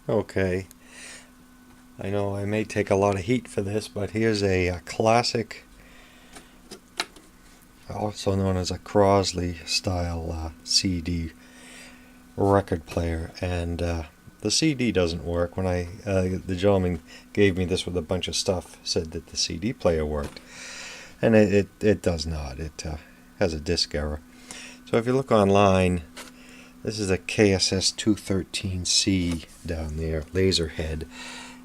Okay, I know I may take a lot of heat for this, but here's a classic, also known as a Crosley style CD record player, and the CD doesn't work. When the gentleman gave me this with a bunch of stuff, said that the CD player worked, and it does not. It has a disk error. So if you look online, this is a KSS 213C down there, laser head,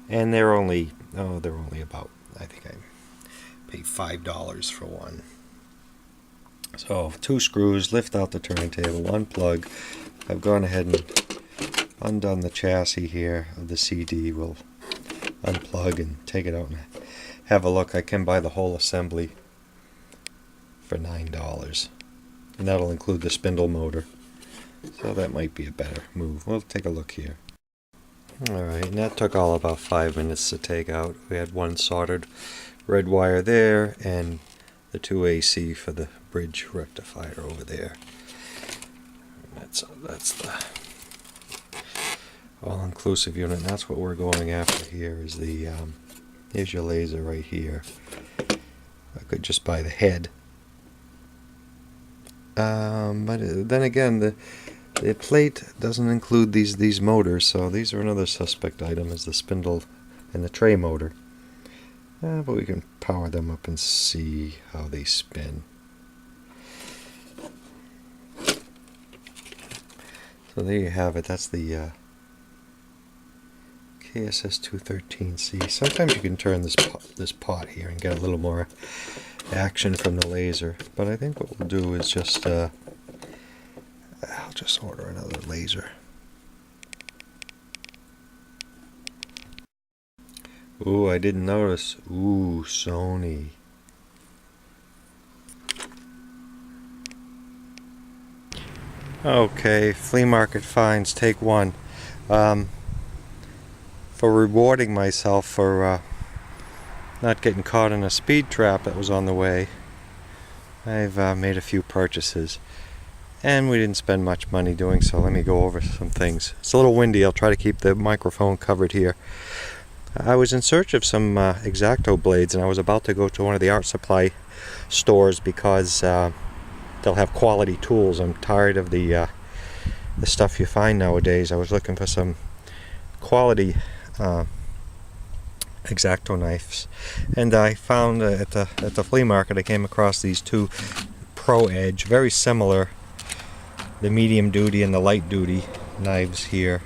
and they're only about, I think I paid $5 for one. So 2 screws, lift out the turntable, unplug. I've gone ahead and undone the chassis here of the CD. We'll unplug and take it out and have a look. I can buy the whole assembly for $9, and that'll include the spindle motor. So that might be a better move. We'll take a look here. Alright, and that took all about 5 minutes to take out. We had one soldered red wire there and the 2 AC for the bridge rectifier over there. That's the all-inclusive unit, and that's what we're going after here. Is the here's your laser right here. I could just buy the head, but then again, the plate doesn't include these motors, so these are another suspect item, is the spindle and the tray motor. But we can power them up and see how they spin. So there you have it. That's the KSS 213C. Sometimes you can turn this pot here and get a little more action from the laser, but I think what we'll do is just I'll just order another laser. Ooh, I didn't notice. Ooh, Sony. Okay, flea market finds, take one. For rewarding myself for not getting caught in a speed trap that was on the way, I've made a few purchases. And we didn't spend much money doing so. Let me go over some things. It's a little windy. I'll try to keep the microphone covered here. I was in search of some X-Acto blades, and I was about to go to one of the art supply stores because they'll have quality tools. I'm tired of the stuff you find nowadays. I was looking for some quality X-Acto knives, and I found at the flea market I came across these two Pro Edge, very similar, the medium duty and the light duty knives here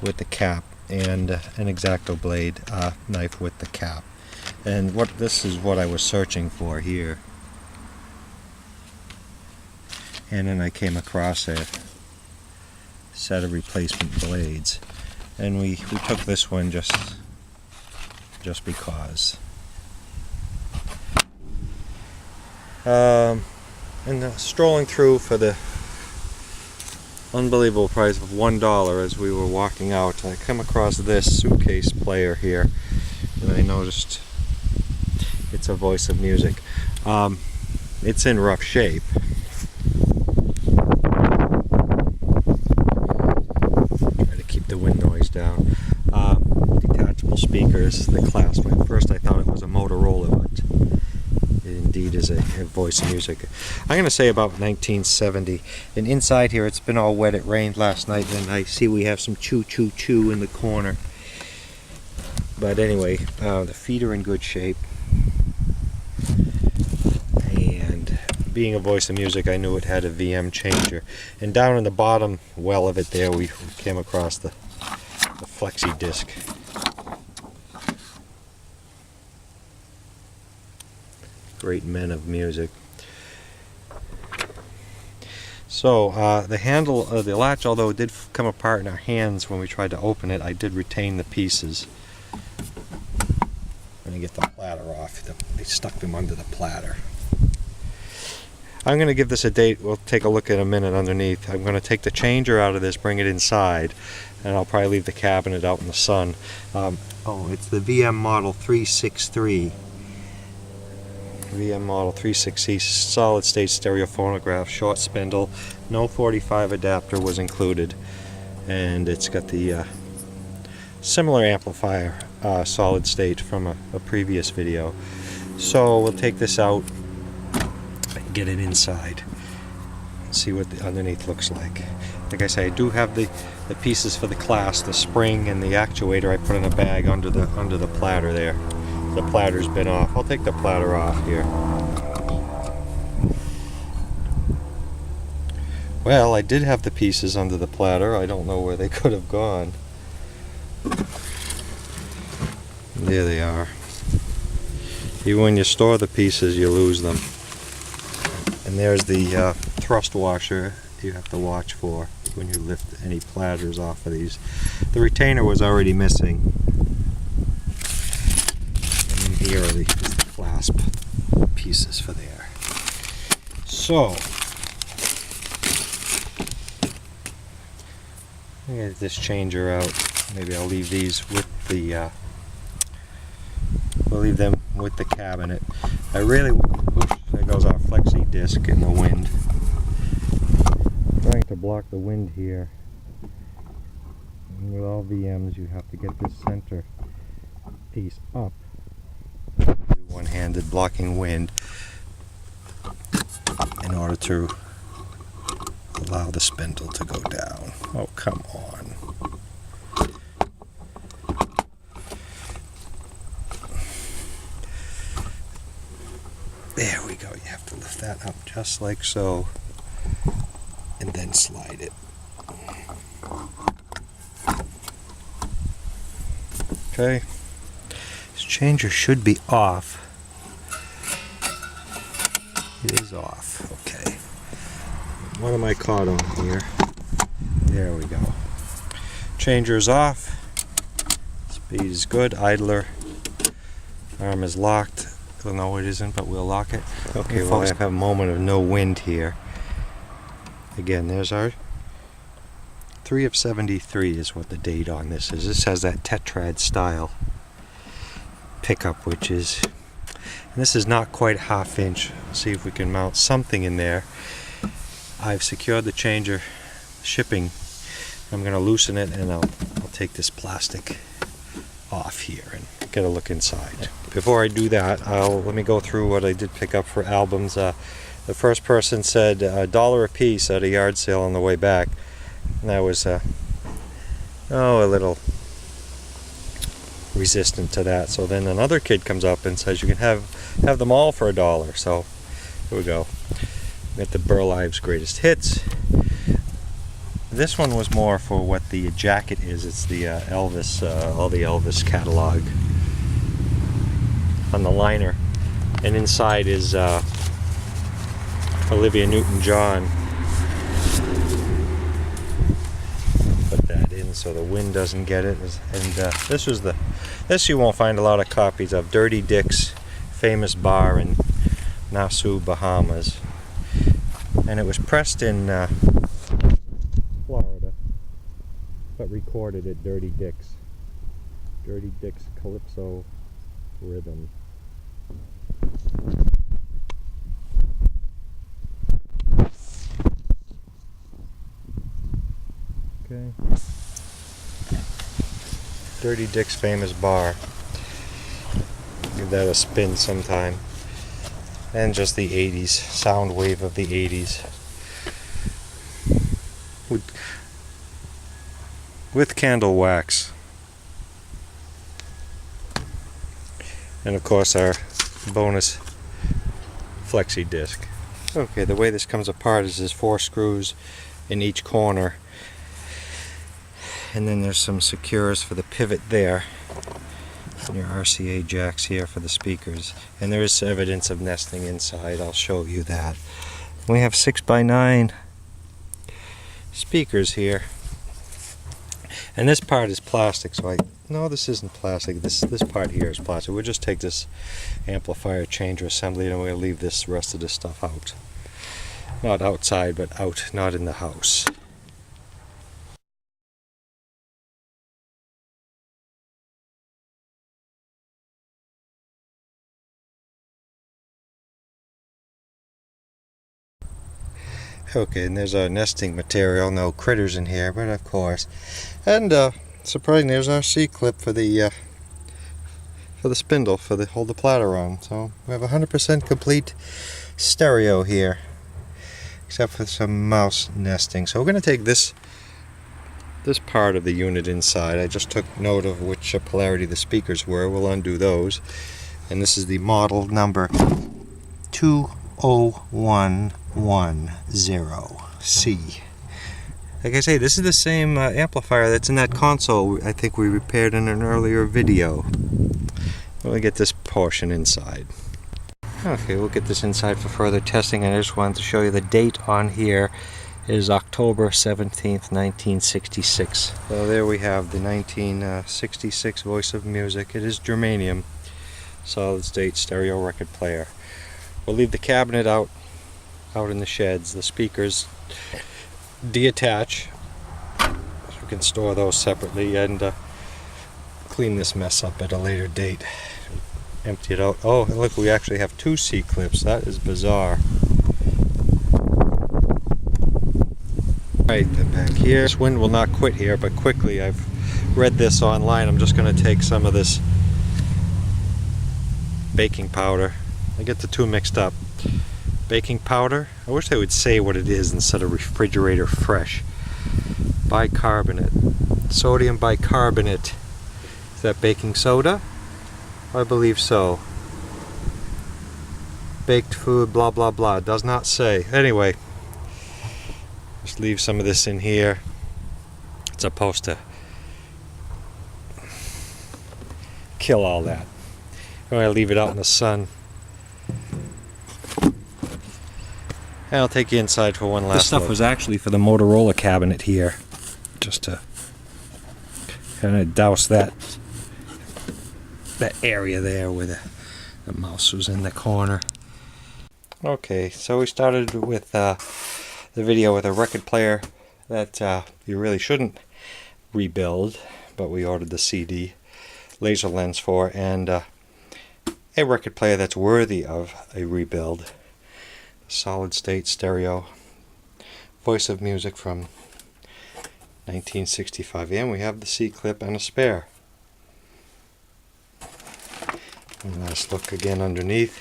with the cap, and an X-Acto blade knife with the cap. And this is what I was searching for here. And then I came across a set of replacement blades, and we took this one just because. And strolling through for the unbelievable price of $1 as we were walking out, I come across this suitcase player here, and I noticed it's a Voice of Music. It's in rough shape. Try to keep the wind noise down. Detachable speakers, the clasp. At first I thought it was a Motorola, but it indeed is a Voice of Music. I'm going to say about 1970. And inside here, it's been all wet. It rained last night, and I see we have some choo choo choo in the corner. But anyway, the feet are in good shape. And being a Voice of Music, I knew it had a VM changer. And down in the bottom well of it there, we came across the flexi disc. Great men of music. So the handle, the latch, although it did come apart in our hands when we tried to open it, I did retain the pieces. Let me get the platter off. They stuck them under the platter. I'm going to give this a date. We'll take a look at a minute underneath. I'm going to take the changer out of this, bring it inside, and I'll probably leave the cabinet out in the sun. Oh, it's the VM model 363. VM model 360 solid state stereo phonograph, short spindle, no 45 adapter was included, and it's got the similar amplifier, solid state from a previous video. So we'll take this out and get it inside and see what the underneath looks like. Like I say, I do have the pieces for the class, the spring and the actuator I put in a bag under the platter there. The platter's been off. I'll take the platter off here. Well, I did have the pieces under the platter. I don't know where they could have gone. There they are. Even when you store the pieces, you lose them. And there's the thrust washer you have to watch for when you lift any platters off of these. The retainer was already missing. And in here is the clasp pieces for there. So, I'm going to get this changer out. Maybe I'll leave these with the we'll leave them with the cabinet. I really wish there goes our flexi disc in the wind. I'm trying to block the wind here. And with all VMs, you have to get this center piece up. One-handed blocking wind in order to allow the spindle to go down. Oh, come on. There we go. You have to lift that up just like so, and then slide it. Okay. This changer should be off. It is off. Okay. What am I caught on here? There we go. Changer's off. Speed is good. Idler. Arm is locked. Well, no, it isn't, but we'll lock it. Okay, well, I have a moment of no wind here. Again, there's our 3 of 73 is what the date on this is. This has that tetrad style pickup, which is, and this is not quite ½ inch. Let's see if we can mount something in there. I've secured the changer shipping. I'm going to loosen it, and I'll take this plastic off here and get a look inside. Before I do that, let me go through what I did pick up for albums. The first person said $1 a piece at a yard sale on the way back, and I was a little resistant to that. So then another kid comes up and says you can have them all for $1. So here we go. We got the Burl Ives Greatest Hits. This one was more for what the jacket is. It's the Elvis, all the Elvis catalog on the liner, and inside is Olivia Newton-John. Put that in so the wind doesn't get it. And this you won't find a lot of copies of. Dirty Dick's famous bar in Nassau, Bahamas, and it was pressed in Florida, but recorded at Dirty Dick's Calypso Rhythm. Okay. Dirty Dick's famous bar. Give that a spin sometime. And just the 80s, sound wave of the 80s. With candle wax. And of course our bonus flexi disc. Okay, the way this comes apart is there's 4 screws in each corner, and then there's some secures for the pivot there, and your RCA jacks here for the speakers, and there is evidence of nesting inside. I'll show you that. We have 6x9 speakers here, and this part is plastic, so no, this isn't plastic. This part here is plastic. We'll just take this amplifier changer assembly and we'll leave this rest of the stuff out. Not outside, but out, not in the house. Okay, and there's our nesting material. No critters in here, but of course. And surprisingly, there's our C-clip for the spindle to hold the platter on. So we have 100% complete stereo here, except for some mouse nesting. So we're going to take this part of the unit inside. I just took note of which polarity the speakers were. We'll undo those. And this is the model number 20110C. Like I say, this is the same amplifier that's in that console I think we repaired in an earlier video. We'll get this portion inside. Okay, we'll get this inside for further testing. I just wanted to show you the date on here is October 17th, 1966. So there we have the 1966 Voice of Music. It is germanium, solid state stereo record player. We'll leave the cabinet out in the sheds. The speakers deattach, so we can store those separately and clean this mess up at a later date. Empty it out. Oh, look, we actually have two C-clips. That is bizarre. Right, then back here. This wind will not quit here, but quickly, I've read this online. I'm just going to take some of this baking powder. I get the two mixed up. Baking powder. I wish they would say what it is instead of refrigerator fresh. Bicarbonate. Sodium bicarbonate. Is that baking soda? I believe so. Baked food, blah blah blah. Does not say. Anyway, just leave some of this in here. It's supposed to kill all that. I'm going to leave it out in the sun. And I'll take you inside for one last look. This stuff was actually for the Motorola cabinet here. Just to kind of douse that area there where the mouse was in the corner. Okay, so we started with the video with a record player that you really shouldn't rebuild, but we ordered the CD laser lens for, and a record player that's worthy of a rebuild. Solid state stereo Voice of Music from 1965, and we have the C-clip and a spare. And let's look again underneath.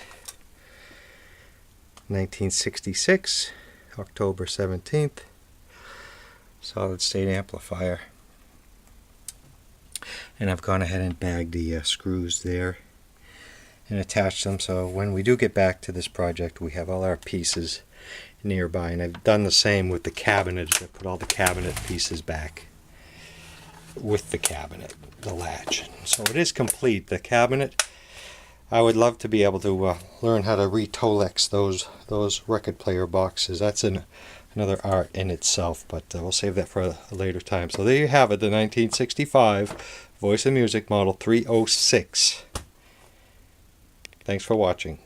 1966, October 17th, solid state amplifier. And I've gone ahead and bagged the screws there and attached them, so when we do get back to this project we have all our pieces nearby. And I've done the same with the cabinet. I put all the cabinet pieces back with the cabinet, the latch. So it is complete. The cabinet, I would love to be able to learn how to re-Tolex those record player boxes. That's another art in itself, but we'll save that for a later time. So there you have it, the 1965 Voice of Music Model 306. Thanks for watching.